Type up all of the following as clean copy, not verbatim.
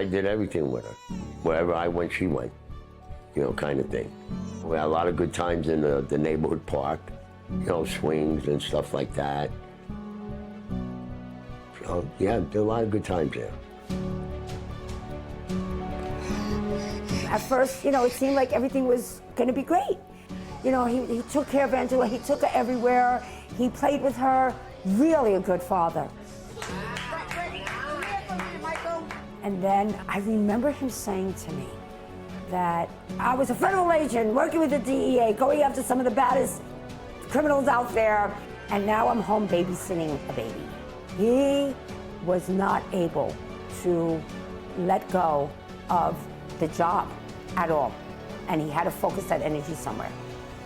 I did everything with her. Wherever I went, she went, you know, kind of thing. We had a lot of good times in the neighborhood park, you know, swings and stuff like that. So, yeah, there were a lot of good times there. At first, you know, it seemed like everything was going to be great. You know, he took care of Angela, he took her everywhere, he played with her, really a good father. And then I remember him saying to me that I was a federal agent working with the DEA, going after some of the baddest criminals out there, and now I'm home babysitting a baby. He was not able to let go of the job at all. And he had to focus that energy somewhere.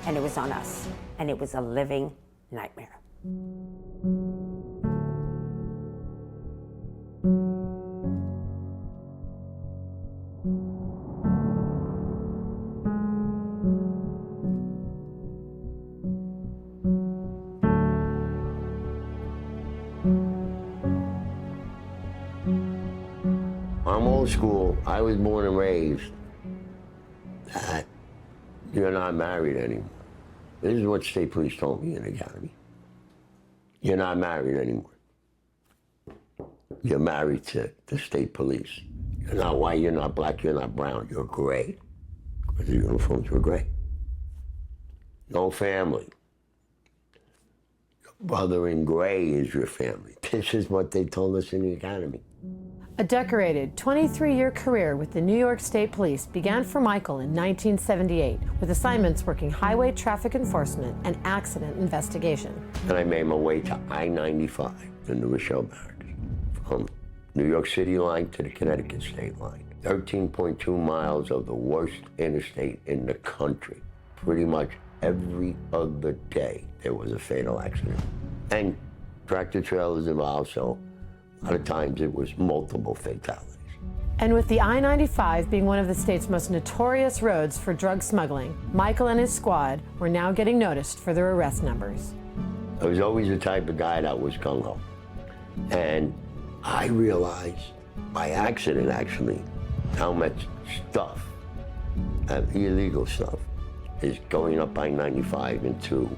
And it was on us. And it was a living nightmare. I'm old school. I was born and raised that you're not married anymore. This is what state police told me in the academy. You're not married anymore. You're married to the state police. You're not white, you're not black, you're not brown, you're gray. Because the uniforms were gray. No family. Your brother in gray is your family. This is what they told us in the academy. A decorated 23-year career with the New York State Police began for Michael in 1978, with assignments working highway traffic enforcement and accident investigation. And I made my way to I-95, the New Rochelle barracks, from New York City line to the Connecticut state line. 13.2 miles of the worst interstate in the country. Pretty much every other day there was a fatal accident. And tractor trailers involved, so a lot of times it was multiple fatalities. And with the I-95 being one of the state's most notorious roads for drug smuggling, Michael and his squad were now getting noticed for their arrest numbers. I was always the type of guy that was gung-ho. And I realized, by accident actually, how much stuff, illegal stuff, is going up I-95 into,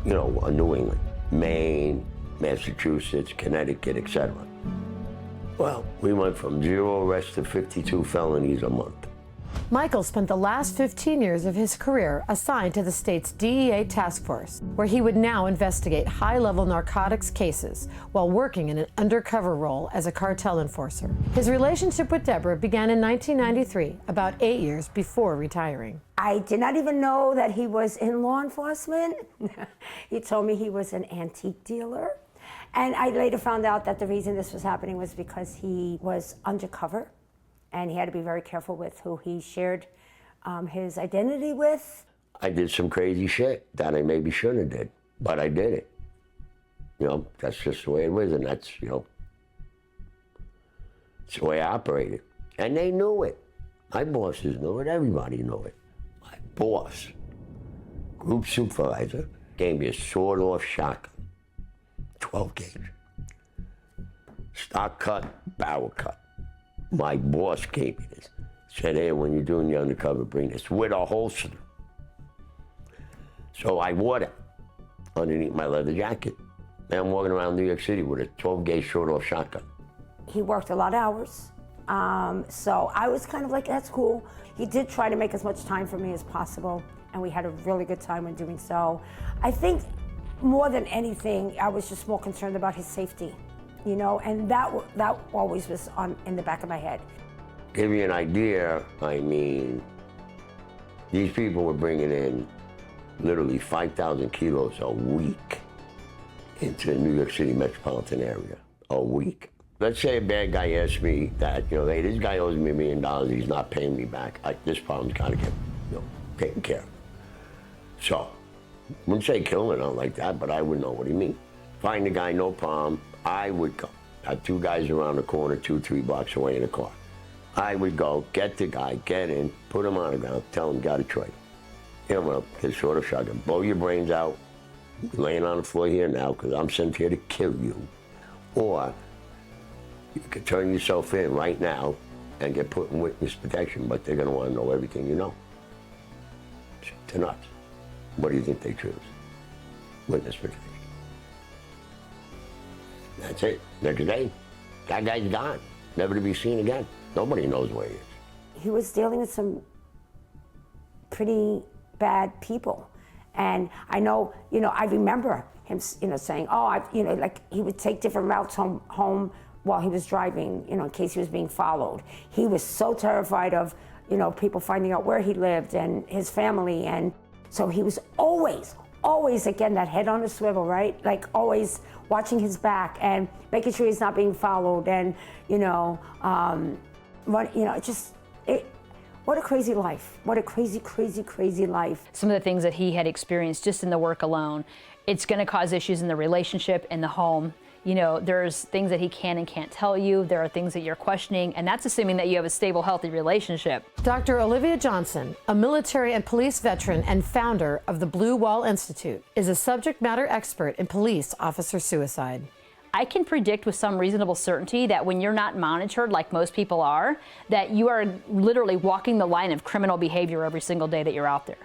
you know, New England, Maine, Massachusetts, Connecticut, etc. Well, we went from 0 arrests to 52 felonies a month. Michael spent the last 15 years of his career assigned to the state's DEA task force, where he would now investigate high-level narcotics cases while working in an undercover role as a cartel enforcer. His relationship with Deborah began in 1993, about 8 years before retiring. I did not even know that he was in law enforcement. He told me he was an antique dealer. And I later found out that the reason this was happening was because he was undercover, and he had to be very careful with who he shared his identity with. I did some crazy shit that I maybe shouldn't have did, but I did it. You know, that's just the way it was, and that's, you know, it's the way I operated. And they knew it. My bosses knew it, everybody knew it. My boss, group supervisor, gave me a sawed-off shotgun, 12 gauge. Stock cut, barrel cut. My boss gave me this. Said, hey, when you're doing the undercover, bring this with a holster. So I wore it underneath my leather jacket. And I'm walking around New York City with a 12 gauge sawed-off shotgun. He worked a lot of hours. So I was kind of like, that's cool. He did try to make as much time for me as possible, and we had a really good time in doing so. I think more than anything, I was just more concerned about his safety, you know, and that always was in the back of my head. Give you an idea, I mean, these people were bringing in literally 5,000 kilos a week into the New York City metropolitan area, a week. Let's say a bad guy asks me that, you know, hey, this guy owes me $1 million, he's not paying me back. This problem's gotta get, you know, taken care of. So, I wouldn't say kill him or nothing like that, but I would know what he means. Find the guy, no problem, I would go. Have 2 guys around the corner, 2-3 blocks away in a car. I would go, get the guy, get in, put him on the ground, tell him, got a trade. Hit him up, get a sort of shotgun, blow your brains out, you're laying on the floor here now, because I'm sent here to kill you. Or you could turn yourself in right now, and get put in witness protection, but they're going to want to know everything you know. They're nuts. What do you think they choose? Witness protection. That's it. Next day, that guy's gone, never to be seen again. Nobody knows where he is. He was dealing with some pretty bad people. And I know, I remember him, saying, like he would take different routes home while he was driving, in case he was being followed. He was so terrified of, people finding out where he lived and his family. And so he was always, again, that head on a swivel, right? Like always watching his back and making sure he's not being followed. And, what a crazy life. What a crazy, crazy, crazy life. Some of the things that he had experienced just in the work alone, it's going to cause issues in the relationship, in the home. There's things that he can and can't tell you. There are things that you're questioning, and that's assuming that you have a stable, healthy relationship. Dr. Olivia Johnson, a military and police veteran and founder of the Blue Wall Institute, is a subject matter expert in police officer suicide. I can predict with some reasonable certainty that when you're not monitored like most people are, that you are literally walking the line of criminal behavior every single day that you're out there.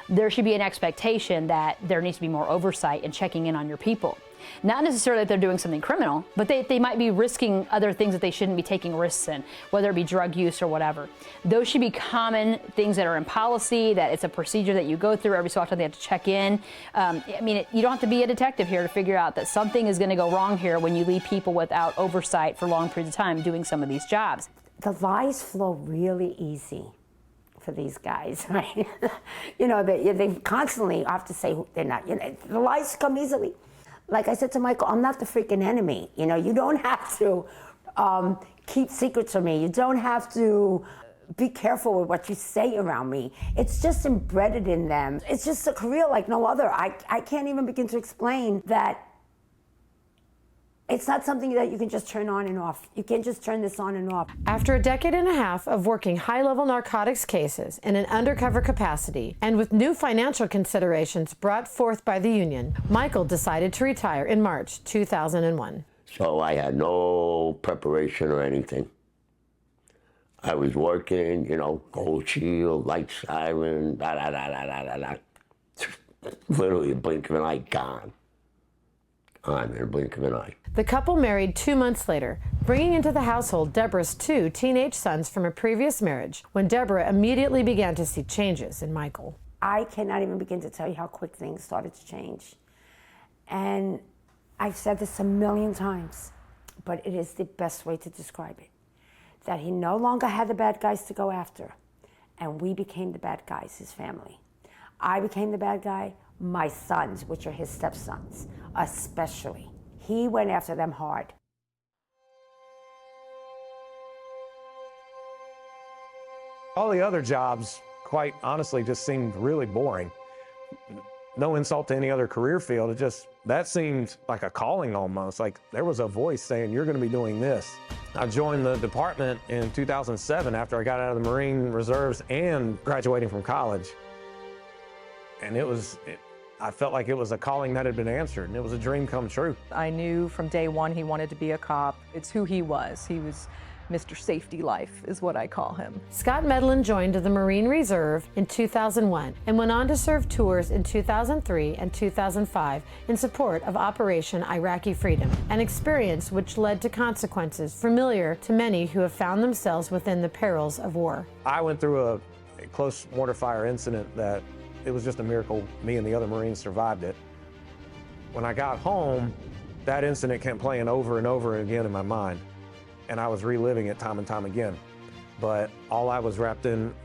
There should be an expectation that there needs to be more oversight and checking in on your people. Not necessarily that they're doing something criminal, but they might be risking other things that they shouldn't be taking risks in, whether it be drug use or whatever. Those should be common things that are in policy, that it's a procedure that you go through. Every so often they have to check in. You don't have to be a detective here to figure out that something is going to go wrong here when you leave people without oversight for long periods of time doing some of these jobs. The lies flow really easy for these guys, right? They constantly have to say they're not, the lies come easily. Like I said to Michael, I'm not the freaking enemy. You don't have to keep secrets from me. You don't have to be careful with what you say around me. It's just embedded in them. It's just a career like no other. I can't even begin to explain that it's not something that you can just turn on and off. You can't just turn this on and off. After a decade and a half of working high-level narcotics cases in an undercover capacity, and with new financial considerations brought forth by the union, Michael decided to retire in March 2001. So I had no preparation or anything. I was working, gold shield, light siren, literally a blink of an eye, gone. I'm in a blink of an eye. The couple married 2 months later, bringing into the household Deborah's 2 teenage sons from a previous marriage, when Deborah immediately began to see changes in Michael. I cannot even begin to tell you how quick things started to change. And I've said this a million times, but it is the best way to describe it. That he no longer had the bad guys to go after, and we became the bad guys, his family. I became the bad guy, my sons, which are his stepsons, especially. He went after them hard. All the other jobs, quite honestly, just seemed really boring. No insult to any other career field, that seemed like a calling almost, like there was a voice saying, you're gonna be doing this. I joined the department in 2007 after I got out of the Marine Reserves and graduating from college. And I felt like it was a calling that had been answered, and it was a dream come true. I knew from day one he wanted to be a cop. It's who he was. He was Mr. Safety Life, is what I call him. Scott Medlin joined the Marine Reserve in 2001 and went on to serve tours in 2003 and 2005 in support of Operation Iraqi Freedom, an experience which led to consequences familiar to many who have found themselves within the perils of war. I went through a close mortar fire incident that it was just a miracle me and the other Marines survived it. When I got home, that incident kept playing over and over again in my mind, and I was reliving it time and time again. But all I was wrapped in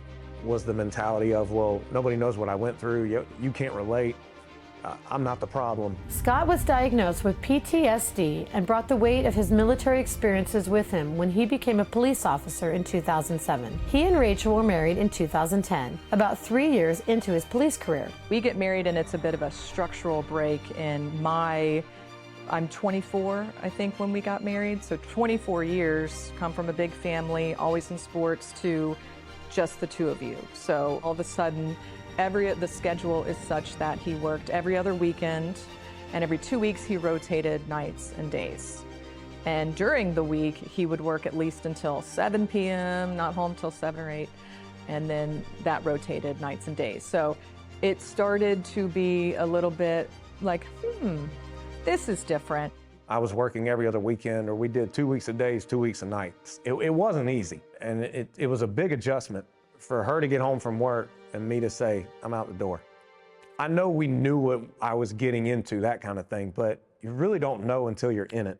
was the mentality of, well, nobody knows what I went through, you can't relate, I'm not the problem. Scott was diagnosed with PTSD and brought the weight of his military experiences with him when he became a police officer in 2007. He and Rachel were married in 2010, about 3 years into his police career. We get married and it's a bit of a structural break in I'm 24, I think, when we got married. So 24 years, come from a big family, always in sports, to just the two of you. So all of a sudden, the schedule is such that he worked every other weekend, and every 2 weeks he rotated nights and days. And during the week, he would work at least until 7 p.m., not home till 7 or 8, and then that rotated nights and days. So it started to be a little bit like, this is different. I was working every other weekend, or we did 2 weeks of days, 2 weeks of nights. It wasn't easy, and it was a big adjustment for her to get home from work and me to say, I'm out the door. I know we knew what I was getting into, that kind of thing, but you really don't know until you're in it.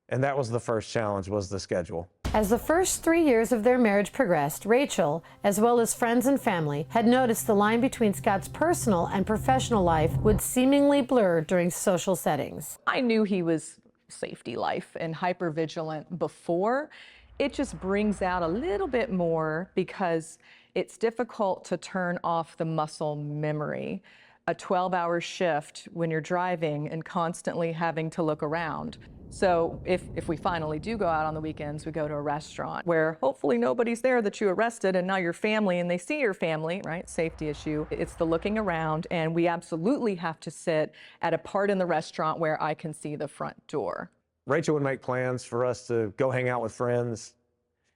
And that was the first challenge, was the schedule. As the first 3 years of their marriage progressed, Rachel, as well as friends and family, had noticed the line between Scott's personal and professional life would seemingly blur during social settings. I knew he was safety life and hypervigilant before. It just brings out a little bit more because it's difficult to turn off the muscle memory. A 12-hour shift when you're driving and constantly having to look around. So if we finally do go out on the weekends, we go to a restaurant where hopefully nobody's there that you arrested, and now your family, and they see your family, right? Safety issue. It's the looking around, and we absolutely have to sit at a part in the restaurant where I can see the front door. Rachel would make plans for us to go hang out with friends.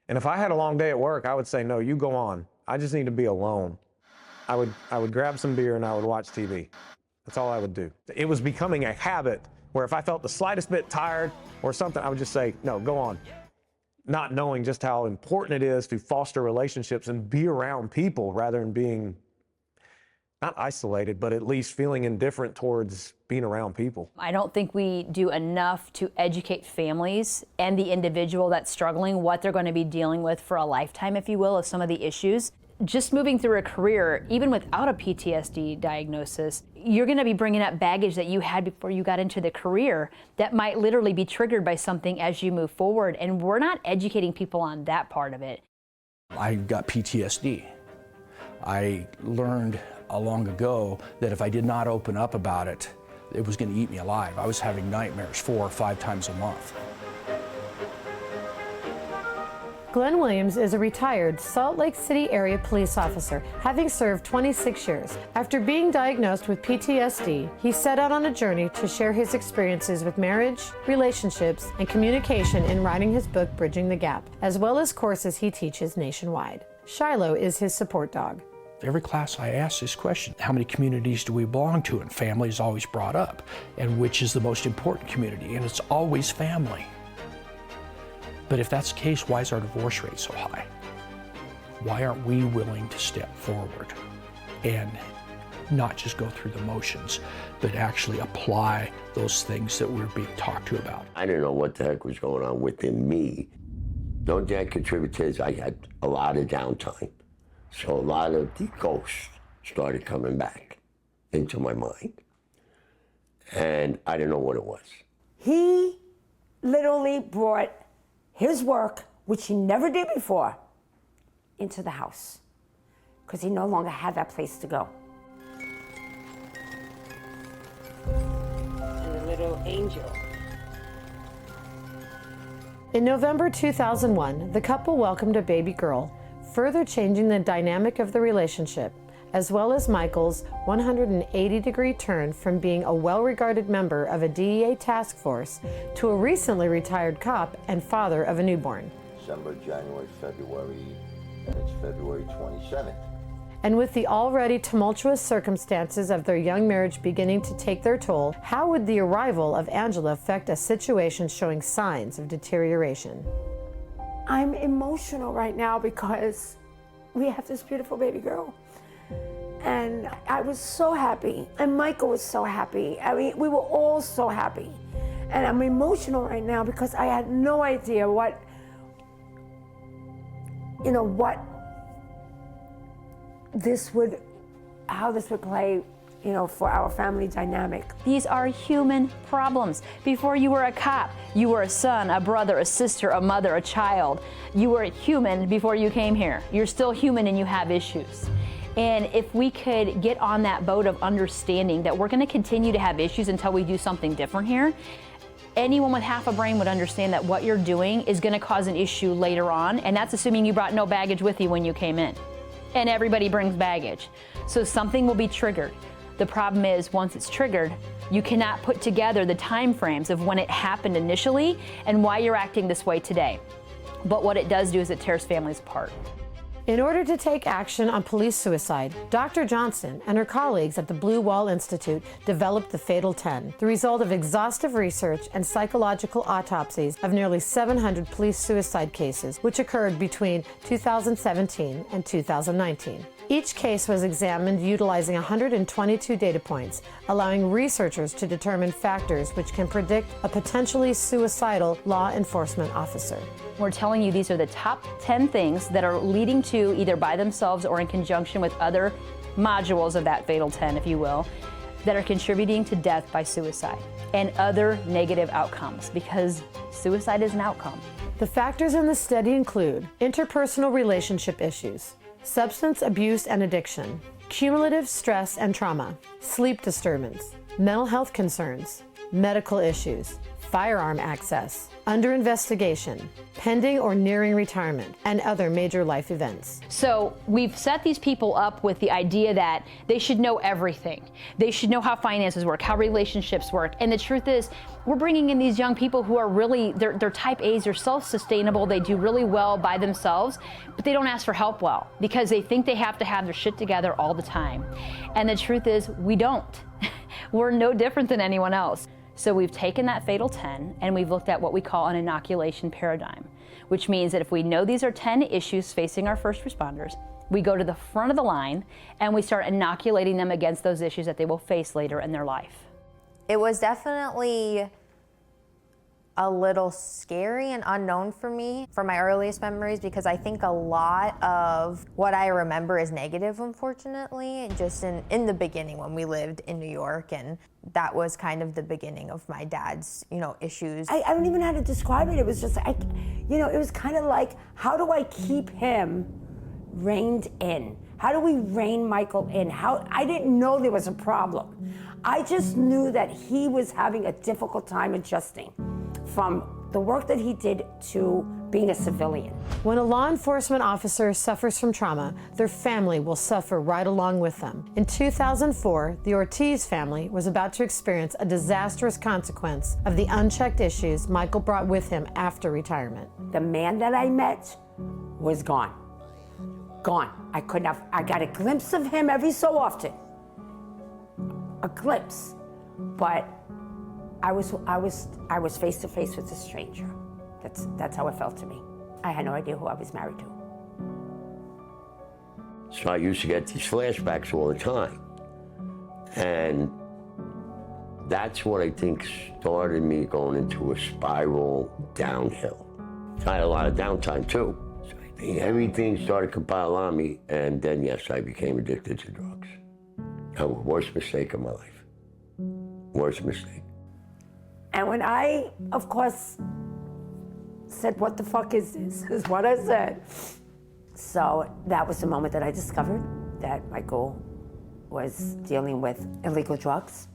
And if I had a long day at work, I would say, no, you go on. I just need to be alone. I would grab some beer and I would watch TV. That's all I would do. It was becoming a habit where if I felt the slightest bit tired or something, I would just say, no, go on. Not knowing just how important it is to foster relationships and be around people rather than being, not isolated, but at least feeling indifferent towards being around people. I don't think we do enough to educate families and the individual that's struggling what they're going to be dealing with for a lifetime, if you will, of some of the issues. Just moving through a career, even without a PTSD diagnosis, you're going to be bringing up baggage that you had before you got into the career that might literally be triggered by something as you move forward. And we're not educating people on that part of it. I got PTSD. I learned long ago that if I did not open up about it, it was going to eat me alive. I was having nightmares 4 or 5 times a month. Glenn Williams is a retired Salt Lake City area police officer, having served 26 years. After being diagnosed with PTSD, he set out on a journey to share his experiences with marriage, relationships, and communication in writing his book, Bridging the Gap, as well as courses he teaches nationwide. Shiloh is his support dog. Every class I ask this question, how many communities do we belong to? And family is always brought up. And which is the most important community? And it's always family. But if that's the case, why is our divorce rate so high? Why aren't we willing to step forward and not just go through the motions, but actually apply those things that we're being talked to about? I didn't know what the heck was going on within me. The only thing I contributed to is I had a lot of downtime. So a lot of the ghosts started coming back into my mind. And I didn't know what it was. He literally brought his work, which he never did before, into the house because he no longer had that place to go. And the little angel. In November 2001, the couple welcomed a baby girl, further changing the dynamic of the relationship, as well as Michael's 180-degree turn from being a well-regarded member of a DEA task force to a recently retired cop and father of a newborn. December, January, February, and it's February 27th. And with the already tumultuous circumstances of their young marriage beginning to take their toll, how would the arrival of Angela affect a situation showing signs of deterioration? I'm emotional right now because we have this beautiful baby girl. And I was so happy, and Michael was so happy. I mean, we were all so happy. And I'm emotional right now because I had no idea how this would play, for our family dynamic. These are human problems. Before you were a cop, you were a son, a brother, a sister, a mother, a child. You were human before you came here. You're still human and you have issues. And if we could get on that boat of understanding that we're going to continue to have issues until we do something different here, anyone with half a brain would understand that what you're doing is going to cause an issue later on, and that's assuming you brought no baggage with you when you came in. And everybody brings baggage. So something will be triggered. The problem is, once it's triggered, you cannot put together the time frames of when it happened initially and why you're acting this way today. But what it does do is it tears families apart. In order to take action on police suicide, Dr. Johnson and her colleagues at the Blue Wall Institute developed the Fatal 10, the result of exhaustive research and psychological autopsies of nearly 700 police suicide cases, which occurred between 2017 and 2019. Each case was examined utilizing 122 data points, allowing researchers to determine factors which can predict a potentially suicidal law enforcement officer. We're telling you these are the top 10 things that are leading to, either by themselves or in conjunction with other modules of that Fatal 10, if you will, that are contributing to death by suicide and other negative outcomes, because suicide is an outcome. The factors in the study include interpersonal relationship issues, substance abuse and addiction, cumulative stress and trauma, sleep disturbance, mental health concerns, medical issues, firearm access, under investigation, pending or nearing retirement, and other major life events. So we've set these people up with the idea that they should know everything. They should know how finances work, how relationships work. And the truth is, we're bringing in these young people who are really, they're type A's, they're self-sustainable, they do really well by themselves, but they don't ask for help well because they think they have to have their shit together all the time. And the truth is, we don't. We're no different than anyone else. So we've taken that Fatal 10 and we've looked at what we call an inoculation paradigm, which means that if we know these are 10 issues facing our first responders, we go to the front of the line and we start inoculating them against those issues that they will face later in their life. It was definitely a little scary and unknown for me for my earliest memories, because I think a lot of what I remember is negative, unfortunately, just in the beginning when we lived in New York, and that was kind of the beginning of my dad's, issues. I don't even know how to describe it. It was just, it was kind of like, how do I keep him reined in? How do we rein Michael in? I didn't know there was a problem. I just knew that he was having a difficult time adjusting from the work that he did to being a civilian. When a law enforcement officer suffers from trauma, their family will suffer right along with them. In 2004, the Ortiz family was about to experience a disastrous consequence of the unchecked issues Michael brought with him after retirement. The man that I met was gone. Gone. I got a glimpse of him every so often. A glimpse. But I was face to face with a stranger. That's how it felt to me. I had no idea who I was married to. So I used to get these flashbacks all the time. And that's what I think started me going into a spiral downhill. I had a lot of downtime too. So I think everything started to compile on me, and then yes, I became addicted to drugs. The worst mistake of my life. Worst mistake. And when I, of course, said, what the fuck is this, is what I said. So that was the moment that I discovered that Michael was dealing with illegal drugs.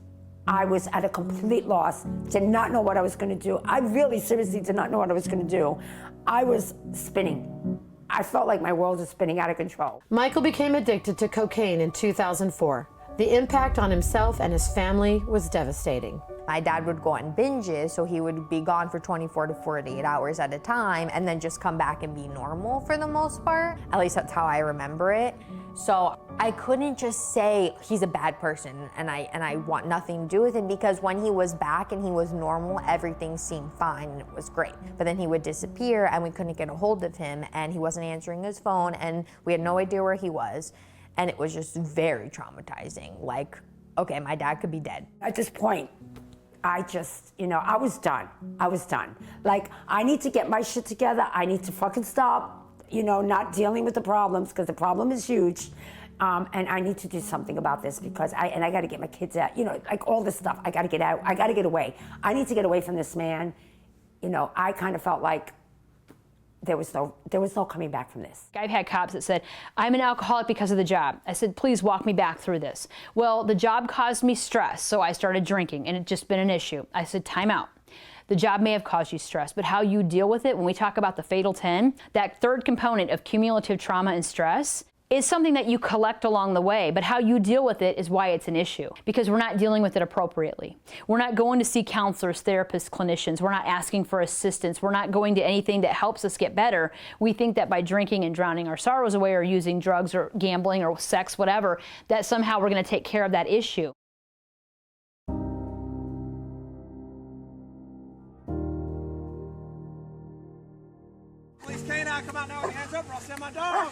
I was at a complete loss, did not know what I was gonna do. I really seriously did not know what I was gonna do. I was spinning. I felt like my world was spinning out of control. Michael became addicted to cocaine in 2004. The impact on himself and his family was devastating. My dad would go on binges, so he would be gone for 24 to 48 hours at a time and then just come back and be normal for the most part. At least that's how I remember it. So I couldn't just say he's a bad person and I want nothing to do with him, because when he was back and he was normal, everything seemed fine and it was great. But then he would disappear and we couldn't get a hold of him, and he wasn't answering his phone and we had no idea where he was. And it was just very traumatizing. Like, okay, my dad could be dead. At this point, I just, I was done. I was done. Like, I need to get my shit together. I need to fucking stop, not dealing with the problems, because the problem is huge. And I need to do something about this, because I got to get my kids out, like all this stuff. I got to get out. I got to get away. I need to get away from this man. I kind of felt like there was no coming back from this. I've had cops that said, I'm an alcoholic because of the job. I said, please walk me back through this. Well, the job caused me stress, so I started drinking, and it's just been an issue. I said, time out. The job may have caused you stress, but how you deal with it, when we talk about the Fatal 10, that third component of cumulative trauma and stress, is something that you collect along the way, but how you deal with it is why it's an issue, because we're not dealing with it appropriately. We're not going to see counselors, therapists, clinicians. We're not asking for assistance. We're not going to anything that helps us get better. We think that by drinking and drowning our sorrows away, or using drugs or gambling or sex, whatever, that somehow we're going to take care of that issue. Please canine, come out now with your hands up or I'll send my dog.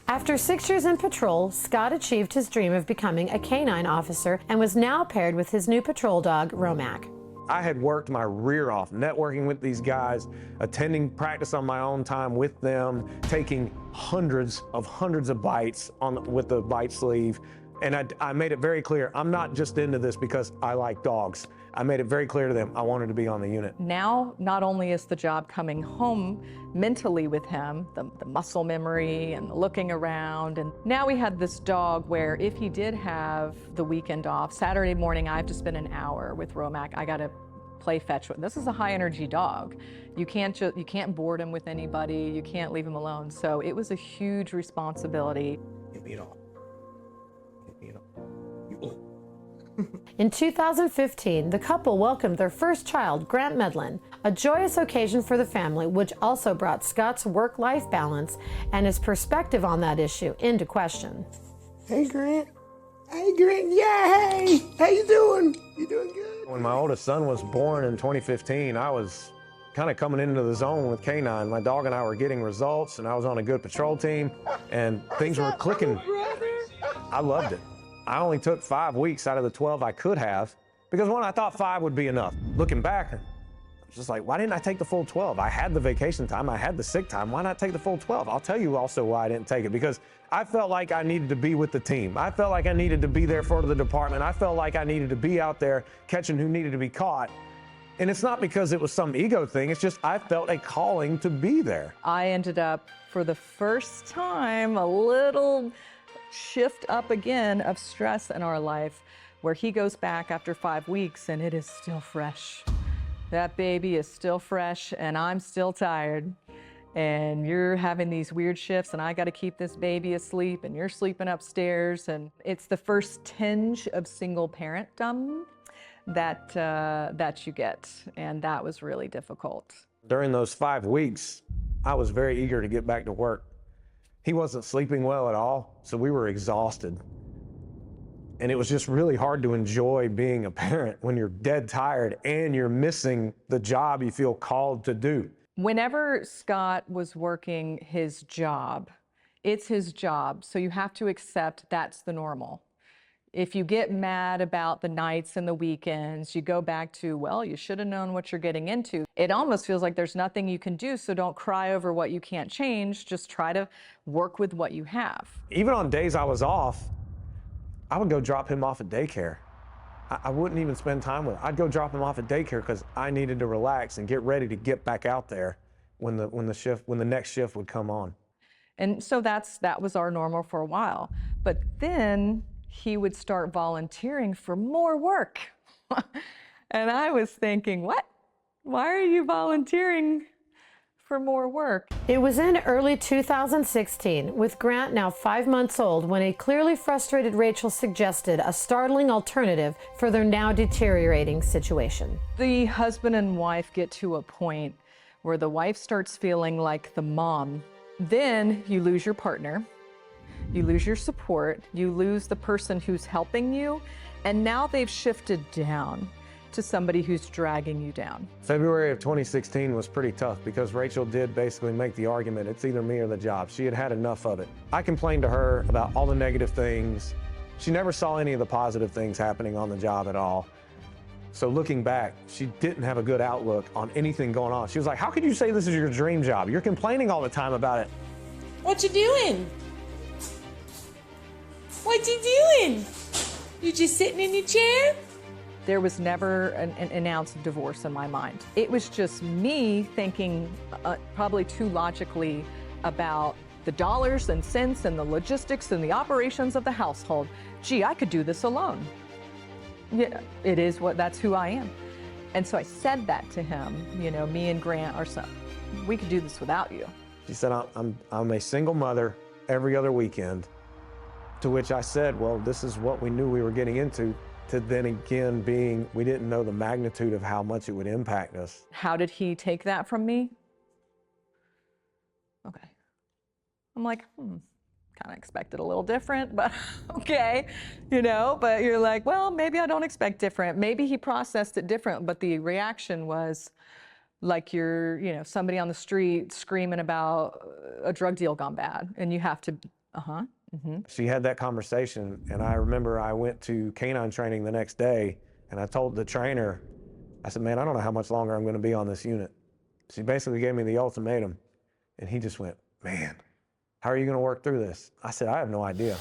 After 6 years in patrol, Scott achieved his dream of becoming a canine officer and was now paired with his new patrol dog, Romac. I had worked my rear off, networking with these guys, attending practice on my own time with them, taking hundreds of bites with the bite sleeve. And I made it very clear, I'm not just into this because I like dogs. I made it very clear to them I wanted to be on the unit. Now, not only is the job coming home mentally with him, the muscle memory and the looking around, and now we had this dog where if he did have the weekend off, Saturday morning I have to spend an hour with Romac. I got to play fetch with. This is a high energy dog. You can't board him with anybody. You can't leave him alone. So it was a huge responsibility. In 2015, the couple welcomed their first child, Grant Medlin, a joyous occasion for the family, which also brought Scott's work-life balance and his perspective on that issue into question. Hey, Grant. Hey, Grant. Yeah, hey. How you doing? You doing good? When my oldest son was born in 2015, I was kind of coming into the zone with canine. My dog and I were getting results, and I was on a good patrol team, and things were clicking. I loved it. I only took 5 weeks out of the 12 I could have, because one, I thought 5 would be enough. Looking back, I was just like, why didn't I take the full 12? I had the vacation time, I had the sick time, why not take the full 12? I'll tell you also why I didn't take it, because I felt like I needed to be with the team. I felt like I needed to be there for the department. I felt like I needed to be out there catching who needed to be caught. And it's not because it was some ego thing, it's just I felt a calling to be there. I ended up, for the first time, a little shift up again of stress in our life, where he goes back after 5 weeks and it is still fresh. That baby is still fresh and I'm still tired. And you're having these weird shifts and I got to keep this baby asleep and you're sleeping upstairs. And it's the first tinge of single parentdom that you get. And that was really difficult. During those 5 weeks, I was very eager to get back to work. He wasn't sleeping well at all, so we were exhausted. And it was just really hard to enjoy being a parent when you're dead tired and you're missing the job you feel called to do. Whenever Scott was working his job, it's his job, so you have to accept that's the normal. If you get mad about the nights and the weekends, you go back to, well, you should have known what you're getting into. It almost feels like there's nothing you can do, so don't cry over what you can't change. Just try to work with what you have. Even on days I was off, I would go drop him off at daycare. I wouldn't even spend time with him. I'd go drop him off at daycare because I needed to relax and get ready to get back out there when the next shift would come on. And so that was our normal for a while. But then he would start volunteering for more work. And I was thinking, what? Why are you volunteering for more work? It was in early 2016, with Grant now 5 months old, when a clearly frustrated Rachel suggested a startling alternative for their now deteriorating situation. The husband and wife get to a point where the wife starts feeling like the mom. Then you lose your partner. You lose your support, you lose the person who's helping you, and now they've shifted down to somebody who's dragging you down. February of 2016 was pretty tough because Rachel did basically make the argument, it's either me or the job. She had had enough of it. I complained to her about all the negative things. She never saw any of the positive things happening on the job at all. So looking back, she didn't have a good outlook on anything going on. She was like, how could you say this is your dream job? You're complaining all the time about it. What you doing? What you doing? You just sitting in your chair? There was never an ounce of divorce in my mind. It was just me thinking probably too logically about the dollars and cents and the logistics and the operations of the household. Gee, I could do this alone. Yeah, that's who I am. And so I said that to him, you know, me and Grant, we could do this without you. She said, I'm a single mother every other weekend. To which I said, well, this is what we knew we were getting into. To then again being, we didn't know the magnitude of how much it would impact us. How did he take that from me? Okay. I'm like, kind of expected a little different, but okay, you know, but you're like, well, maybe I don't expect different. Maybe he processed it different, but the reaction was like you're, you know, somebody on the street screaming about a drug deal gone bad, and you have to, She had that conversation, and I remember I went to canine training the next day, and I told the trainer, I said, man, I don't know how much longer I'm gonna be on this unit. She basically gave me the ultimatum, and he just went, man, how are you gonna work through this? I said, I have no idea.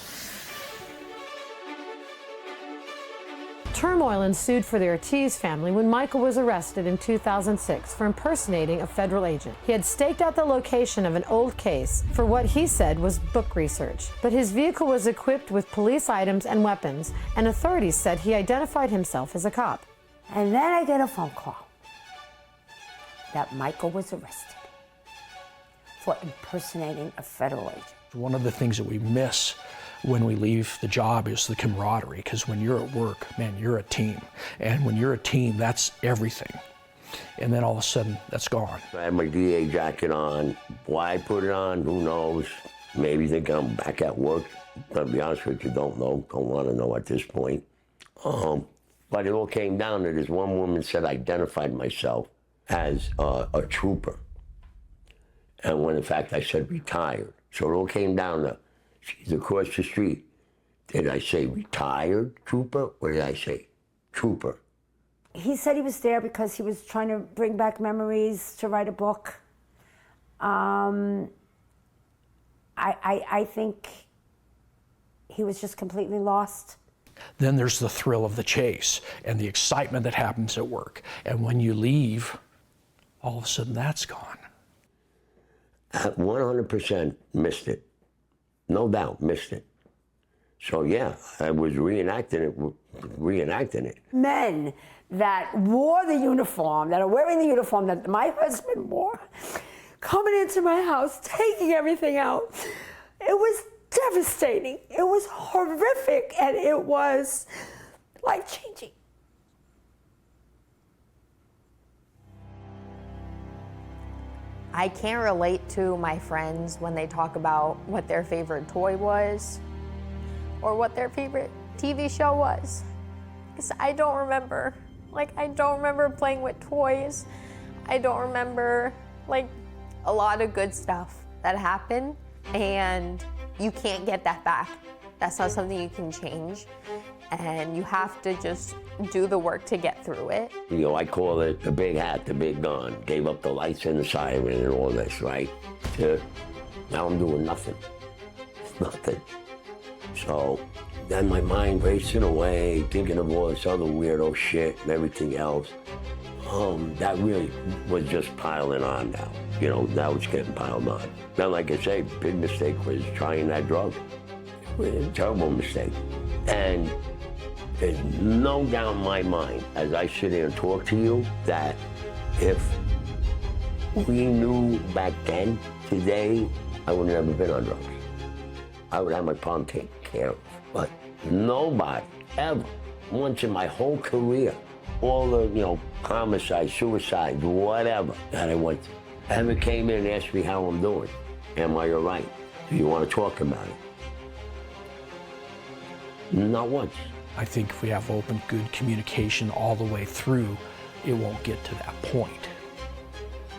Turmoil ensued for the Ortiz family when Michael was arrested in 2006 for impersonating a federal agent. He had staked out the location of an old case for what he said was book research, but his vehicle was equipped with police items and weapons, and authorities said he identified himself as a cop. And then I get a phone call that Michael was arrested for impersonating a federal agent. One of the things that we miss when we leave the job is the camaraderie, because when you're at work, man, you're a team. And when you're a team, that's everything. And then all of a sudden, that's gone. I had my DA jacket on. Why I put it on, who knows? Maybe think I'm back at work. But to be honest with you, don't know, don't want to know at this point. But it all came down to this one woman said I identified myself as a trooper. And when in fact I said retired. So it all came down to, she's across the street. Did I say retired trooper or did I say trooper? He said he was there because he was trying to bring back memories to write a book. I think he was just completely lost. Then there's the thrill of the chase and the excitement that happens at work. And when you leave, all of a sudden that's gone. 100% missed it. No doubt, missed it. So yeah, I was reenacting it. Men that wore the uniform, that are wearing the uniform that my husband wore, coming into my house, taking everything out. It was devastating. It was horrific, and it was life-changing. I can't relate to my friends when they talk about what their favorite toy was or what their favorite TV show was, because I don't remember. Like, I don't remember playing with toys. I don't remember, like, a lot of good stuff that happened, and you can't get that back. That's not something you can change, and you have to just do the work to get through it. You know, I call it the big hat, the big gun. Gave up the lights and the siren and all this, right? Now I'm doing nothing. Nothing. So then my mind racing away, thinking of all this other weirdo shit and everything else. That really was just piling on now. You know, now it's getting piled on. Then, like I say, big mistake was trying that drug. It was a terrible mistake. And there's no doubt in my mind, as I sit here and talk to you, that if we knew back then, today, I would have never been on drugs. I would have my problem taken care of. But nobody ever, once in my whole career, all the, you know, homicides, suicides, whatever that I went through, ever came in and asked me how I'm doing. Am I all right? Do you want to talk about it? Not once. I think if we have open, good communication all the way through, it won't get to that point,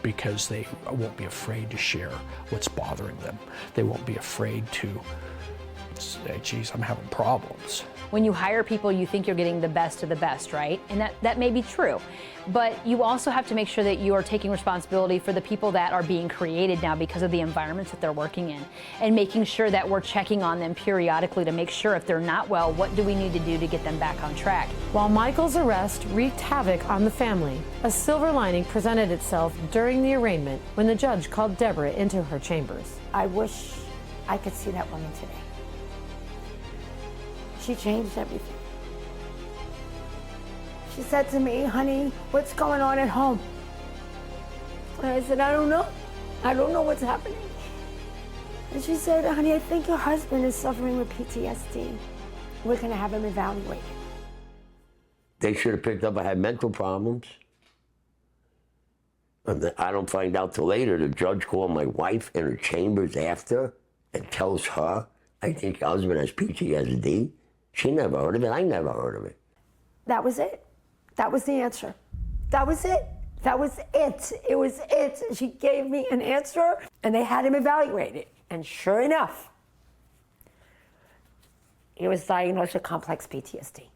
because they won't be afraid to share what's bothering them. They won't be afraid to say, geez, I'm having problems. When you hire people, you think you're getting the best of the best, right? And that may be true. But you also have to make sure that you are taking responsibility for the people that are being created now because of the environments that they're working in, and making sure that we're checking on them periodically to make sure if they're not well, what do we need to do to get them back on track? While Michael's arrest wreaked havoc on the family, a silver lining presented itself during the arraignment when the judge called Deborah into her chambers. I wish I could see that woman today. She changed everything. She said to me, honey, what's going on at home? And I said, I don't know. I don't know what's happening. And she said, honey, I think your husband is suffering with PTSD. We're gonna have him evaluated. They should have picked up I had mental problems. And I don't find out till later. The judge called my wife in her chambers after and tells her, I think your husband has PTSD. She never heard of it. I never heard of it. That was it. That was the answer. That was it. That was it. It was it. She gave me an answer, and they had him evaluated. And sure enough, he was diagnosed with complex PTSD.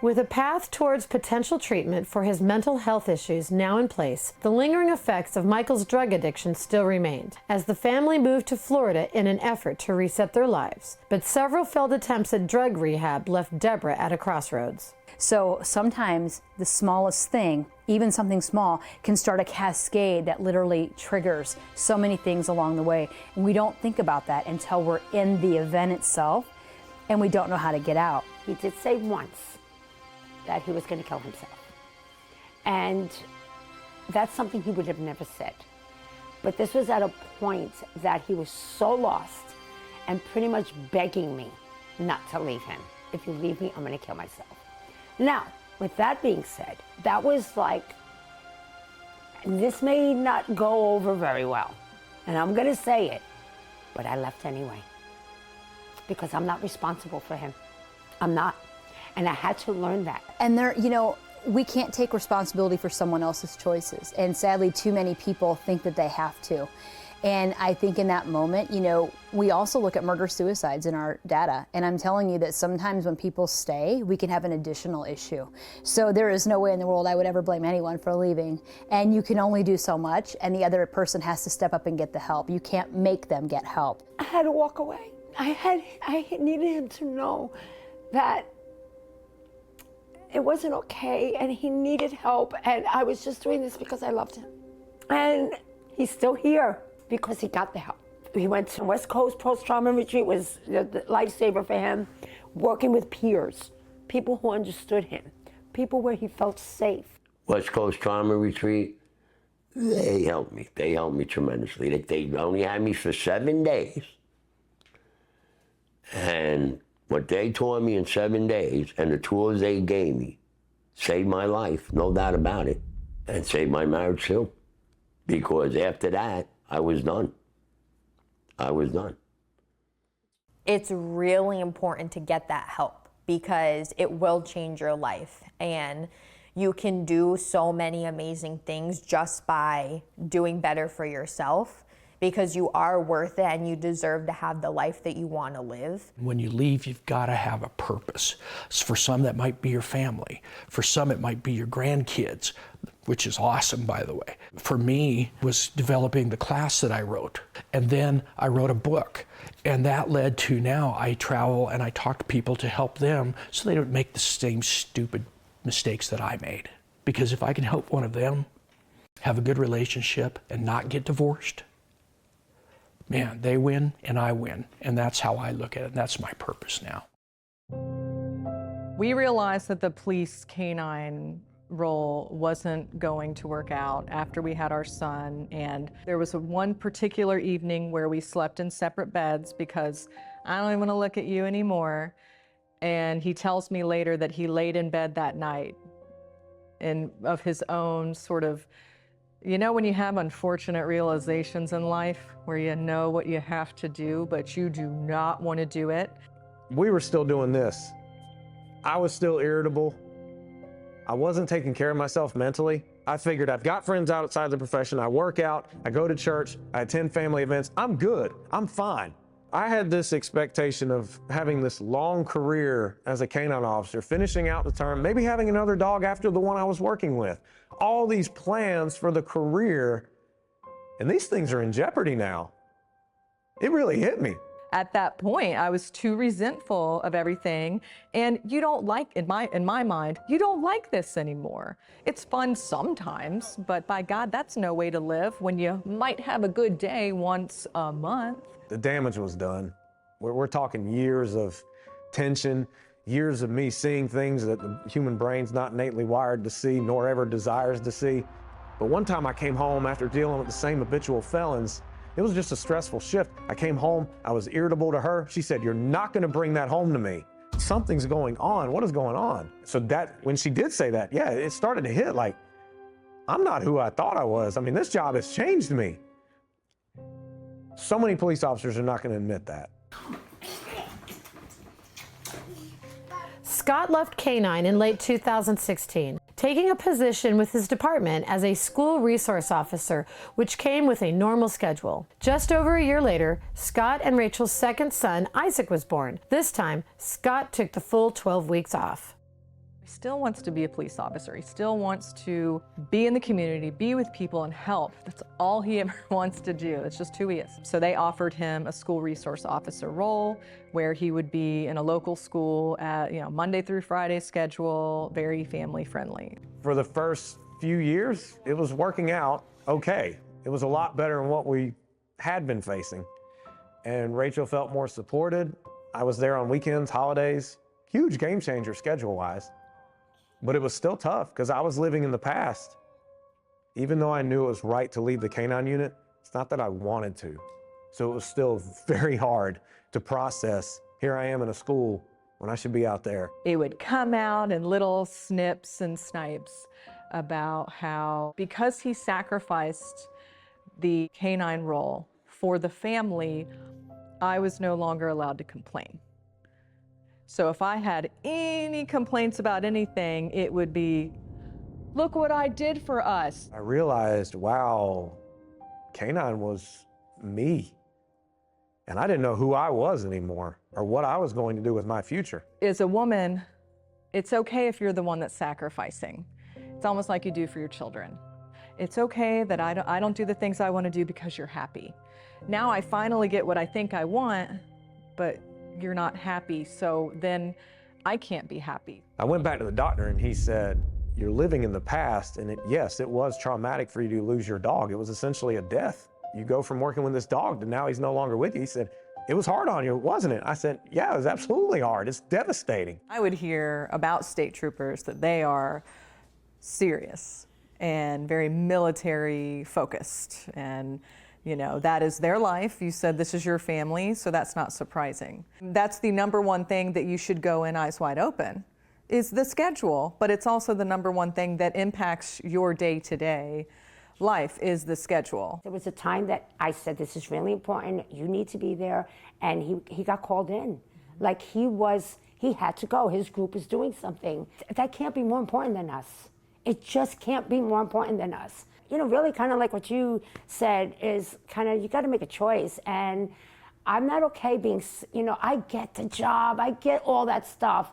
With a path towards potential treatment for his mental health issues now in place, the lingering effects of Michael's drug addiction still remained, as the family moved to Florida in an effort to reset their lives. But several failed attempts at drug rehab left Deborah at a crossroads. So sometimes the smallest thing, even something small, can start a cascade that literally triggers so many things along the way. And we don't think about that until we're in the event itself and we don't know how to get out. He did say once that he was going to kill himself. And that's something he would have never said. But this was at a point that he was so lost and pretty much begging me not to leave him. If you leave me, I'm going to kill myself. Now, with that being said, that was like, this may not go over very well. And I'm going to say it, but I left anyway. Because I'm not responsible for him. I'm not. And I had to learn that. And there, you know, we can't take responsibility for someone else's choices. And sadly, too many people think that they have to. And I think in that moment, you know, we also look at murder-suicides in our data. And I'm telling you that sometimes when people stay, we can have an additional issue. So there is no way in the world I would ever blame anyone for leaving. And you can only do so much, and the other person has to step up and get the help. You can't make them get help. I had to walk away. I needed him to know that it wasn't okay, and he needed help, and I was just doing this because I loved him. And he's still here because he got the help. He went to West Coast post-trauma retreat, was the lifesaver for him, working with peers, people who understood him, people where he felt safe. West Coast trauma retreat, they helped me. They helped me tremendously. They only had me for 7 days. And what they taught me in 7 days and the tools they gave me saved my life, no doubt about it, and saved my marriage too. Because after that, I was done. I was done. It's really important to get that help because it will change your life. And you can do so many amazing things just by doing better for yourself, because you are worth it and you deserve to have the life that you want to live. When you leave, you've got to have a purpose. For some, that might be your family. For some, it might be your grandkids, which is awesome, by the way. For me, was developing the class that I wrote. And then I wrote a book. And that led to now I travel and I talk to people to help them so they don't make the same stupid mistakes that I made. Because if I can help one of them have a good relationship and not get divorced, man, they win and I win. And that's how I look at it. And that's my purpose now. We realized that the police canine role wasn't going to work out after we had our son. And there was one particular evening where we slept in separate beds because I don't even want to look at you anymore. And he tells me later that he laid in bed that night and of his own sort of, you know, when you have unfortunate realizations in life where you know what you have to do, but you do not want to do it. We were still doing this. I was still irritable. I wasn't taking care of myself mentally. I figured I've got friends outside the profession. I work out, I go to church, I attend family events. I'm good, I'm fine. I had this expectation of having this long career as a canine officer, finishing out the term, maybe having another dog after the one I was working with. All these plans for the career, and these things are in jeopardy now. It really hit me. At that point, I was too resentful of everything, and you don't like, in my mind, you don't like this anymore. It's fun sometimes, but by God, that's no way to live when you might have a good day once a month. The damage was done. We're talking years of tension, years of me seeing things that the human brain's not innately wired to see, nor ever desires to see. But one time I came home after dealing with the same habitual felons. It was just a stressful shift. I came home, I was irritable to her. She said, "You're not gonna bring that home to me. Something's going on, what is going on?" So that, when she did say that, yeah, it started to hit like, I'm not who I thought I was. I mean, this job has changed me. So many police officers are not gonna admit that. Scott left K-9 in late 2016, taking a position with his department as a school resource officer, which came with a normal schedule. Just over a year later, Scott and Rachel's second son, Isaac, was born. This time, Scott took the full 12 weeks off. He still wants to be a police officer. He still wants to be in the community, be with people, and help. That's all he ever wants to do. It's just who he is. So they offered him a school resource officer role where he would be in a local school at, Monday through Friday schedule, very family friendly. For the first few years, it was working out okay. It was a lot better than what we had been facing. And Rachel felt more supported. I was there on weekends, holidays, huge game changer schedule-wise. But it was still tough because I was living in the past. Even though I knew it was right to leave the K-9 unit, it's not that I wanted to. So it was still very hard to process. Here I am in a school when I should be out there. It would come out in little snips and snipes about how, because he sacrificed the K-9 role for the family, I was no longer allowed to complain. So if I had any complaints about anything, it would be, "Look what I did for us." I realized, wow, K-9 was me. And I didn't know who I was anymore or what I was going to do with my future. As a woman, it's okay if you're the one that's sacrificing. It's almost like you do for your children. It's okay that I don't do the things I want to do because you're happy. Now I finally get what I think I want, but you're not happy, so then I can't be happy. I went back to the doctor and he said, "You're living in the past, and yes, it was traumatic for you to lose your dog. It was essentially a death. You go from working with this dog to now he's no longer with you." He said, "It was hard on you, wasn't it?" I said, "Yeah, it was absolutely hard. It's devastating." I would hear about state troopers that they are serious and very military focused, and that is their life. You said this is your family, so that's not surprising. That's the number one thing that you should go in eyes wide open, is the schedule, but it's also the number one thing that impacts your day-to-day life is the schedule. There was a time that I said, "This is really important, you need to be there," and he got called in. Like he had to go, his group is doing something. That can't be more important than us. It just can't be more important than us. Really kind of like what you said is kind of, you got to make a choice. And I'm not okay being, I get the job, I get all that stuff,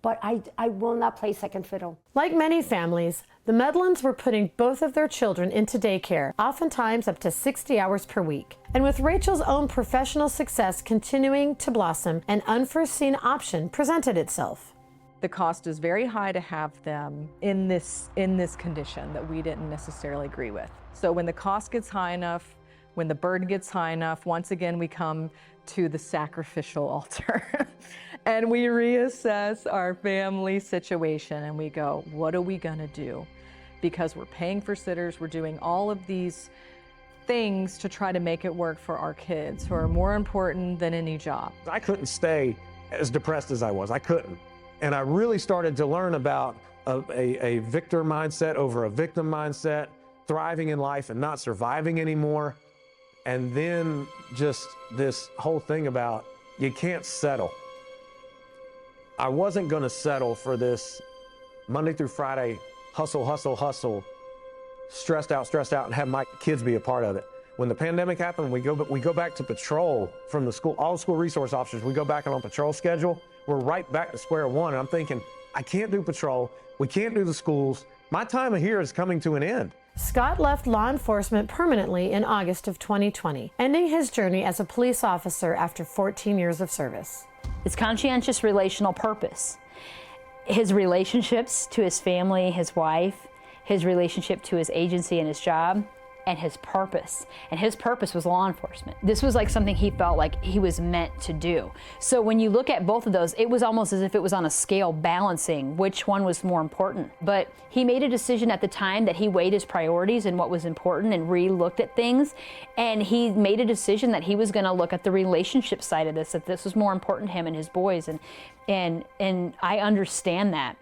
but I will not play second fiddle. Like many families, the Medlins were putting both of their children into daycare, oftentimes up to 60 hours per week. And with Rachel's own professional success continuing to blossom, an unforeseen option presented itself. The cost is very high to have them in this condition that we didn't necessarily agree with. So when the cost gets high enough, when the burden gets high enough, once again we come to the sacrificial altar and we reassess our family situation and we go, what are we gonna do? Because we're paying for sitters, we're doing all of these things to try to make it work for our kids who are more important than any job. I couldn't stay as depressed as I was. I couldn't. And I really started to learn about a victor mindset over a victim mindset, thriving in life and not surviving anymore. And then just this whole thing about you can't settle. I wasn't going to settle for this Monday through Friday hustle, hustle, hustle, stressed out, and have my kids be a part of it. When the pandemic happened, we go back to patrol from the school, all the school resource officers, we go back on patrol schedule. We're right back to square one. And I'm thinking, I can't do patrol. We can't do the schools. My time here is coming to an end. Scott left law enforcement permanently in August of 2020, ending his journey as a police officer after 14 years of service. It's conscientious relational purpose. His relationships to his family, his wife, his relationship to his agency and his job, and his purpose. And his purpose was law enforcement. This was like something he felt like he was meant to do. So when you look at both of those, it was almost as if it was on a scale balancing which one was more important. But he made a decision at the time that he weighed his priorities and what was important and re-looked at things. And he made a decision that he was gonna look at the relationship side of this, that this was more important to him and his boys. And I understand that.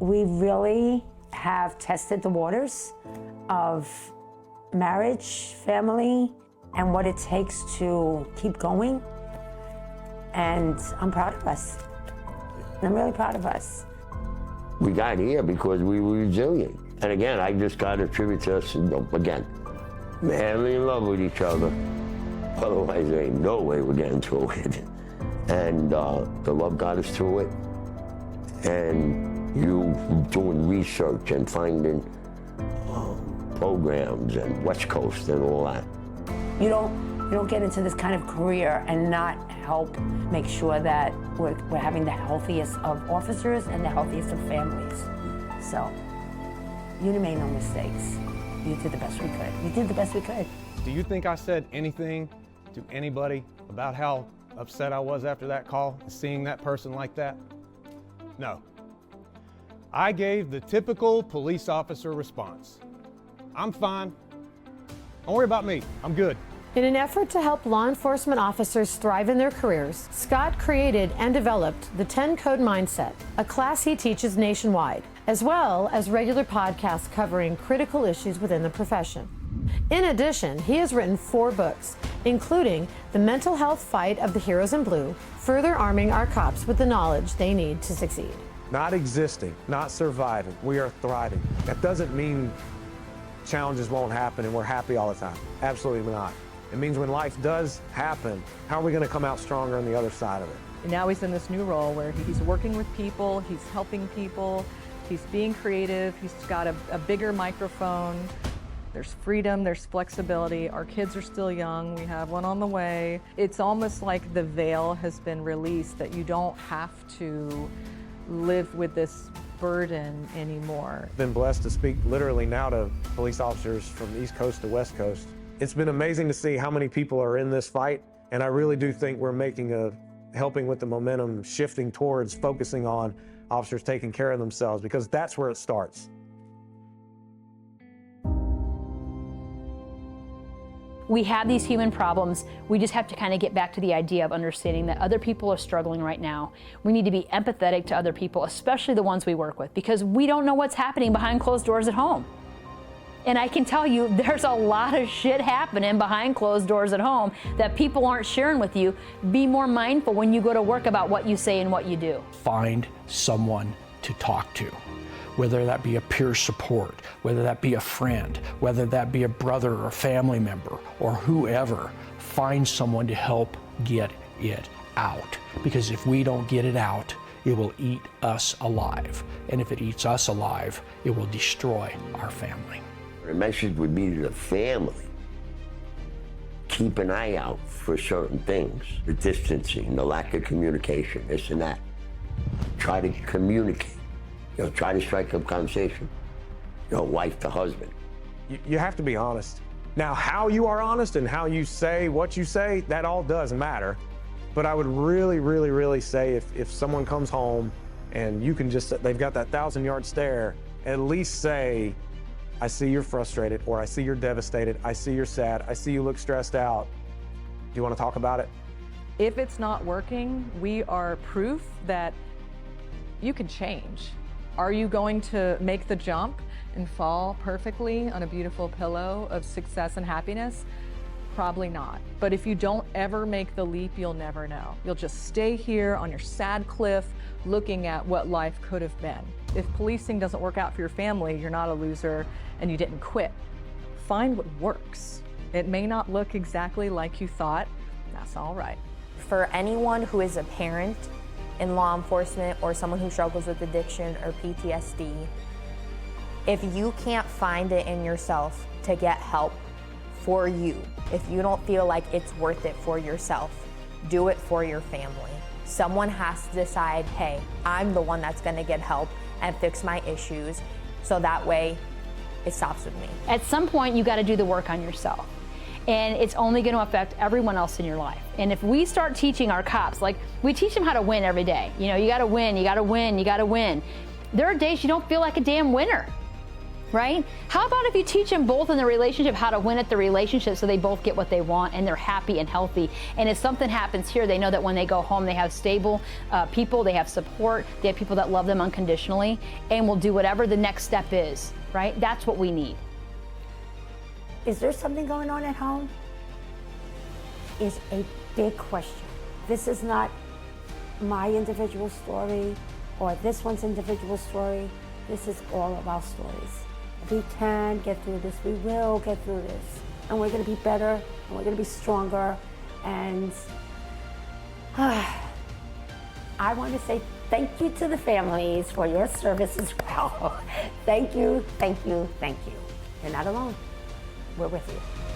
We really have tested the waters of marriage, family, and what it takes to keep going. And I'm proud of us. I'm really proud of us. We got here because we were resilient. And again, I just got to attribute to us, again, madly in love with each other. Otherwise, there ain't no way we're getting through it. And the love got us through it. And you doing research and finding programs and West Coast and all that. You don't get into this kind of career and not help make sure that we're having the healthiest of officers and the healthiest of families. So, you made no mistakes. You did the best we could. You did the best we could. Do you think I said anything to anybody about how upset I was after that call, seeing that person like that? No. I gave the typical police officer response. I'm fine. Don't worry about me. I'm good. In an effort to help law enforcement officers thrive in their careers, Scott created and developed the 10 Code Mindset, a class he teaches nationwide, as well as regular podcasts covering critical issues within the profession. In addition, he has written 4 books, including The Mental Health Fight of the Heroes in Blue, further arming our cops with the knowledge they need to succeed. Not existing, not surviving, we are thriving. That doesn't mean challenges won't happen and we're happy all the time. Absolutely not. It means when life does happen, how are we going to come out stronger on the other side of it? And now he's in this new role where he's working with people, he's helping people, he's being creative, he's got a bigger microphone. There's freedom, there's flexibility. Our kids are still young, we have one on the way. It's almost like the veil has been released, that you don't have to live with this burden anymore. Been blessed to speak literally now to police officers from East Coast to West Coast. It's been amazing to see how many people are in this fight, and I really do think we're helping with the momentum, shifting towards focusing on officers taking care of themselves, because that's where it starts. We have these human problems. We just have to kind of get back to the idea of understanding that other people are struggling right now. We need to be empathetic to other people, especially the ones we work with, because we don't know what's happening behind closed doors at home. And I can tell you, there's a lot of shit happening behind closed doors at home that people aren't sharing with you. Be more mindful when you go to work about what you say and what you do. Find someone to talk to, whether that be a peer support, whether that be a friend, whether that be a brother or a family member or whoever. Find someone to help get it out. Because if we don't get it out, it will eat us alive. And if it eats us alive, it will destroy our family. The message would be to the family, keep an eye out for certain things, the distancing, the lack of communication, this and that. Try to communicate, try to strike up conversation, wife to husband. You have to be honest. Now, how you are honest and how you say what you say, that all does matter. But I would really, really, really say if someone comes home and you can they've got that 1,000-yard stare, at least say, I see you're frustrated, or I see you're devastated, I see you're sad, I see you look stressed out. Do you want to talk about it? If it's not working, we are proof that you can change. Are you going to make the jump and fall perfectly on a beautiful pillow of success and happiness? Probably not. But if you don't ever make the leap, you'll never know. You'll just stay here on your sad cliff looking at what life could have been. If policing doesn't work out for your family, you're not a loser and you didn't quit. Find what works. It may not look exactly like you thought. That's all right. For anyone who is a parent in law enforcement or someone who struggles with addiction or PTSD, if you can't find it in yourself to get help for you, if you don't feel like it's worth it for yourself, do it for your family. Someone has to decide, hey, I'm the one that's gonna get help and fix my issues, so that way it stops with me. At some point, you gotta do the work on yourself. And it's only gonna affect everyone else in your life. And if we start teaching our cops, like we teach them how to win every day. You know, you gotta win, you gotta win, you gotta win. There are days you don't feel like a damn winner, right? How about if you teach them both in the relationship how to win at the relationship so they both get what they want and they're happy and healthy. And if something happens here, they know that when they go home, they have stable people, they have support, they have people that love them unconditionally and will do whatever the next step is, right? That's what we need. Is there something going on at home? Is a big question. This is not my individual story or this one's individual story. This is all of our stories. We can get through this. We will get through this. And we're going to be better, and we're going to be stronger. And I want to say thank you to the families for your service as well. Thank you, thank you, thank you. You're not alone. We're with you.